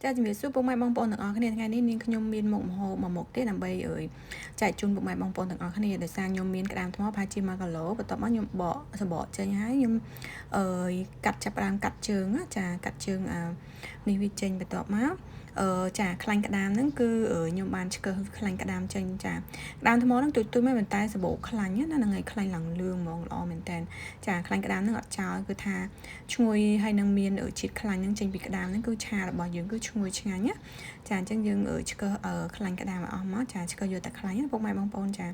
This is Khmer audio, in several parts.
ចាជំរាបសួរពុកម៉ែបងប្អូនទាំងអស់គ្នាថ្ងៃនេះនាងខ្ញុំមានមុខម្ហូបមួយមុខទេដើម្បីចែកជូនពុកម៉ែបងប្អូនទាំងអស់គ្នាដោយសារខ្ញុំមានក្តាមថ្មប្រហែលជា1គីឡូបន្ទាប់មកខ្ញុំបកសបកចេញហើយខ្ញុំកាត់ចាប់ផ្ដើមកាត់ជើងចាកាត់ជើងនេះវាចេញបន្ទាប់មកចាខ្លាញ់ក្តាមហ្នឹងគឺខ្ញុំបានឆ្កឹះខ្លាញ់ក្តាមចេញចាក្តាមថ្មហ្នឹងទូចមែនតែសបោខ្លាញ់ណាហ្នឹងហើយខ្លាញ់ឡើងលឿងហ្មងល្អមែនតើចាខ្លាញ់ក្តាមហ្នឹងអត់ចោលគឺថាឈ្ងុយហើយនឹងមានជាតិខ្លាញ់ហ្នឹងចេញពីក្តាមហ្នឹងគឺឆារបស់យើងគឺឈ្ងុយឆ្ងាញ់ណាចាអញ្ចឹងយើងឆ្កឹះខ្លាញ់ក្តាមឲ្យអស់មកចាឆ្កឹះយកតែខ្លាញ់ពុកម៉ែបងប្អូនចា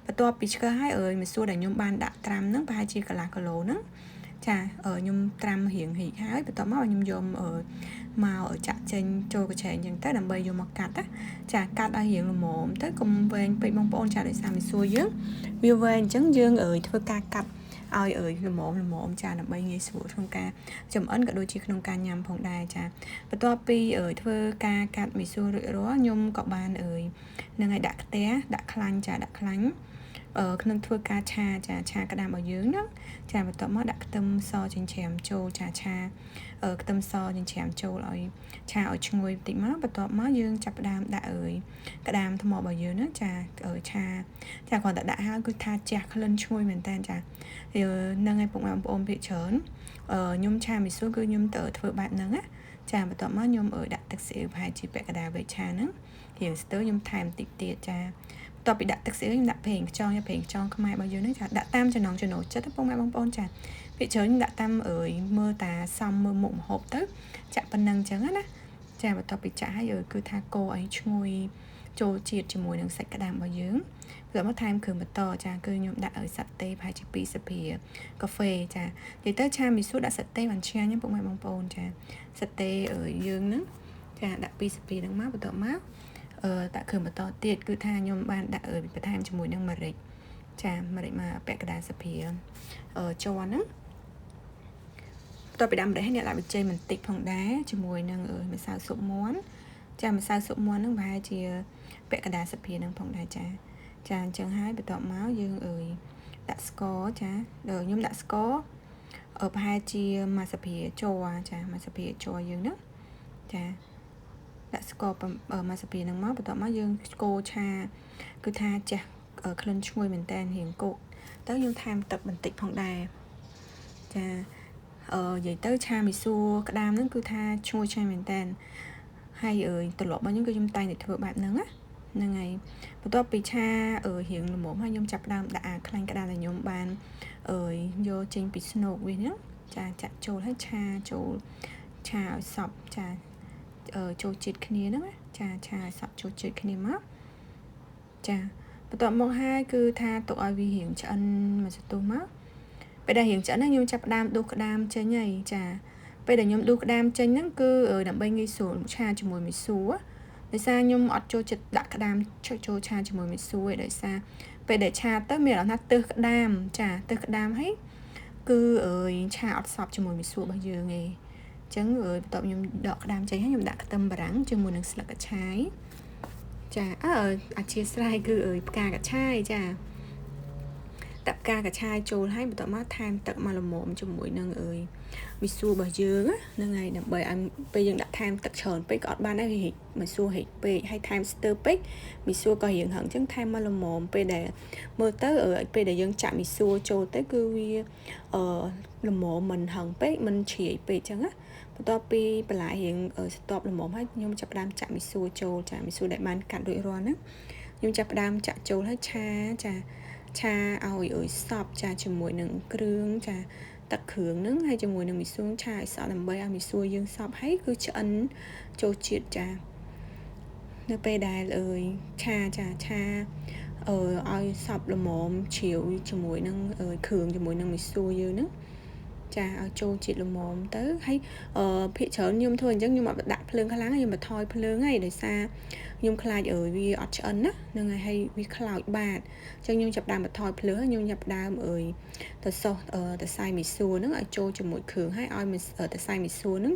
បន្ទាប់ពីឆ្កឹះហើយម្សៅដែលខ្ញុំបានដាក់ត្រាំហ្នឹងប្រហែលជាកន្លះគីឡូហ្នឹងចាខ្ញុំត្រាំរៀងហិចហើយបន្ទាប់មកខ្ញុំយកមកចាក់ចេញចូលកញ្ឆែងអញ្ចឹងទៅដើម្បីយកមកកាត់ចាកាត់ឲ្យរៀងល្មមទៅកុំវែងពេកបងប្អូនចាដោយសារមីសួរយើងវាវែងអញ្ចឹងយើងធ្វើការកាត់ឲ្យល្មមចាដើម្បីងាយស្រួលក្នុងការចម្អិនក៏ដូចជាក្នុងការញ៉ាំផងដែរចាបន្ទាប់ពីធ្វើការកាត់មីសួររួចរាល់ខ្ញុំក៏បាននឹងឲ្យដាក់ខ្ទះដាក់ខ្លាញ់ចាដាក់ខ្លាញ់ក្នុងធ្វើការឆាចាឆាក្តាមរបស់យើងហ្នឹងចាបន្ទាប់មកដាក់ខ្ទឹមសចិញ្ច្រាំចូលចាឆាខ្ទឹមសចិញ្ច្រាំចូលឲ្យឆាឲ្យឈ្ងុយបន្តិចមកបន្ទាប់មកយើងចាប់ផ្ដើមដាក់ក្តាមថ្មរបស់យើងហ្នឹងចាឆាចាគ្រាន់តែដាក់ហើយគឺថាជះក្លិនឈ្ងុយមែនតើចានឹងឲ្យពុកម៉ែបងប្អូនភាគច្រើនខ្ញុំឆាមីសួរគឺខ្ញុំទៅធ្វើបែបហ្នឹងណាចាបន្ទាប់មកខ្ញុំដាក់ទឹកស៊ីអ៊ីវប្រហែលជាពាក់កណ្ដាលវែកឆាហ្នឹងរៀងស្ទើរខ្ញុំថែមតិចទៀតចាបន្ទាប់ពីដាក់ទឹកស៊ីអ៊ីវខ្ញុំដាក់ប្រេងខ្យងខ្មែររបស់យើងហ្នឹងចាដាក់តាមចំណង់ចំណូលចិត្តពុកម៉ែបងប្អូនចាភាគច្រើនខ្ញុំដាក់តាមមើលតាសមមើលមុខម្ហូបទៅចាក់ប៉ុណ្ណឹងអញ្ចឹងណាចាបន្ទាប់ពីចាក់ហើយគឺថាកូរឲ្យឈ្ងុយចូលជាតិជាមួយនឹងសាច់ក្តាមរបស់យើងបន្ទាប់មកថែមគ្រឿងបន្តចាគឺខ្ញុំដាក់ឲ្យសាត់តេប្រហែលជា2ស្ព្រាកាហ្វេចានិយាយទៅឆាមីស៊ូដាក់សាត់តេបានឆ្ងាញ់ណាពុកម៉ែបងប្អូនចាសាត់តេយើងហ្នឹងចាដាក់2ស្ព្រាហ្នឹងមកបន្ទាប់មកដាក់គ្រឿងបន្តទៀតគឺថាខ្ញុំបានដាក់បន្ថែមជាមួយនឹងម្រេចចាម្រេចមកពាក់កណ្ដាលស្ព្រាជ័រហ្នឹងបន្ទាប់ពីដាក់ម្រេចហើយអ្នកដាក់ប៊ីចេងបន្តិចផងដែរជាមួយនឹងម្សៅស៊ុបមាន់ចាម្សៅស៊ុបមាន់ហ្នឹងប្រហែលជាពាក់កណ្ដាលស្ព្រាហ្នឹងផងដែរចាអញ្ចឹងហើយបន្ទាប់មកយើងដាក់ស្ករចាខ្ញុំដាក់ស្ករប្រហែលជាមួយស្ព្រាជ័រចាមួយស្ព្រាជ័រយើងហ្នឹងចាដាក់ស្ករមួយស្ព្រាហ្នឹងមកបន្ទាប់មកយើងកូរឆាគឺថាចាស់ក្លិនឈ្ងុយមែនតើរៀងគោកទៅយើងថែមទឹកបន្តិចផងដែរចានិយាយទៅឆាមីសួរក្តាមហ្នឹងគឺថាឈ្ងុយឆ្ងាញ់មែនតើហើយត្រឡប់មកខ្ញុំគឺខ្ញុំតែងតែធ្វើបែបហ្នឹងណាហ្នឹងហើយបន្ទាប់ពីឆារៀងល្មមហើយខ្ញុំចាប់ផ្ដើមដាក់ខ្លាញ់ក្តាមដែលខ្ញុំបានយកចេញពីស្នូកវាហ្នឹងចាចាក់ចូលហើយឆាឲ្យសព្វចាចូលជាតិគ្នាហ្នឹងចាឆាឲ្យសព្វចូលជាតិគ្នាមកចាបន្ទាប់មកហើយគឺថាទុកឲ្យវារៀងឆ្អិនមួយសន្ទុះមកពេលដែលរៀងឆ្អិនហ្នឹងខ្ញុំចាប់ផ្ដើមដួសក្តាមចេញហើយចាពេលដែលខ្ញុំដួសក្តាមចេញហ្នឹងគឺដើម្បីងាយស្រួលឆាជាមួយមីស៊ូដោយសារខ្ញុំអត់ចូលចិត្តដាក់ក្តាមចូលឆាជាមួយមីស៊ូឯដោយសារពេលដែលឆាទៅមានអារម្មណ៍ថាទើសក្តាមចាទើសក្តាមហើយគឺឆាអត់សព្វជាមួយមីស៊ូរបស់យើងឯងអញ្ចឹងបន្ទាប់ខ្ញុំដកក្តាមចេញហើយខ្ញុំដាក់ខ្ទឹមបារាំងជាមួយនឹងស្លឹកកញ្ឆាយចាអធិស្ឋានគឺផ្កាកញ្ឆាយចាដាក់ផ្កាកញ្ឆាយចូលហើយបន្ទាប់មកថែមទឹកមកល្មមជាមួយនឹងមីស៊ូរបស់យើងហ្នឹងហើយដើម្បីឲ្យពេលយើងដាក់ថែមទឹកច្រើនពេកក៏អត់បានដែរវាមីស៊ូហិចពេកហើយថែមស្ទើរពេកមីស៊ូក៏រៀងហឹងអញ្ចឹងថែមមកល្មមពេលដែលមើលទៅពេលដែលយើងចាក់មីស៊ូចូលទៅគឺវាល្មមមិនហឹងពេកមិនជ្រាយពេកអញ្ចឹងណាបន្ទាប់ពីបន្លែរៀងស្ទាប់ល្មមហើយខ្ញុំចាប់ផ្ដើមចាក់មីស៊ូចូលចាមីស៊ូដែលបានកាត់រួចរាល់ហ្នឹងខ្ញុំចាប់ផ្ដើមចាក់ចូលហើយឆាឲ្យសព្វចាជាមួយនឹងគ្រឿងចាទឹកគ្រឿងហ្នឹងហើយជាមួយនឹងមីស៊ូឆាឲ្យសព្វដើម្បីឲ្យមីស៊ូយើងសព្វហើយគឺឆ្អិនចូលជាតិចានៅពេលដែលឆាឲ្យសព្វល្មមជ្រាវជាមួយនឹងគ្រឿងជាមួយនឹងមីស៊ូយើងហ្នឹងចាឲ្យចូលជាតិល្មមទៅហើយភាគច្រើនខ្ញុំធ្វើអញ្ចឹងខ្ញុំអត់ដាក់ភ្លើងខ្លាំងខ្ញុំបន្ថយភ្លើងហើយដោយសារខ្ញុំខ្លាចវាអត់ឆ្អិនណាហ្នឹងហើយវាខ្លោចបាតអញ្ចឹងខ្ញុំចាប់ដើមបន្ថយភ្លើងខ្ញុំចាប់ដើមទៅសោះទៅសៃមីស៊ូហ្នឹងឲ្យចូលជាមួយគ្រឿងហើយឲ្យទៅសៃមីស៊ូហ្នឹង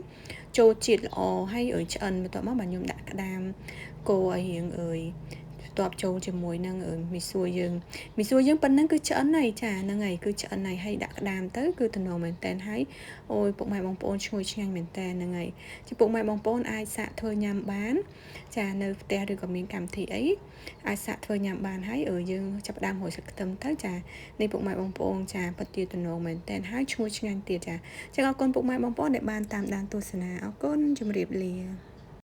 ចូលជាតិល្អហើយឆ្អិនបន្ទាប់មកបាទខ្ញុំដាក់ក្តាមកូរឲ្យរៀង តបចូលជាមួយនឹងមីសួរយើងប៉ុណ្ណឹងគឺឆ្អិនហើយចាហ្នឹងហើយគឺឆ្អិនហើយហើយដាក់ក្តាមទៅគឺទំនងមែនតែនហើយអូយពុកម៉ែបងប្អូនឈ្ងុយឆ្ងាញ់មែនតែនហ្នឹងហើយជាពុកម៉ែបងប្អូនអាចសាកធ្វើញ៉ាំបានចានៅផ្ទះឬក៏មានកម្មវិធីអីអាចសាកធ្វើញ៉ាំបានហើយយើងចាប់ផ្ដើមរោយស្លឹកខ្ទឹមទៅចានេះពុកម៉ែបងប្អូនចាពិតជាទំនងមែនតែនហើយឈ្ងុយឆ្ងាញ់ទៀតចាអរគុណពុកម៉ែបងប្អូនដែលបានតាមដានទស្សនាអរគុណជម្រាបលា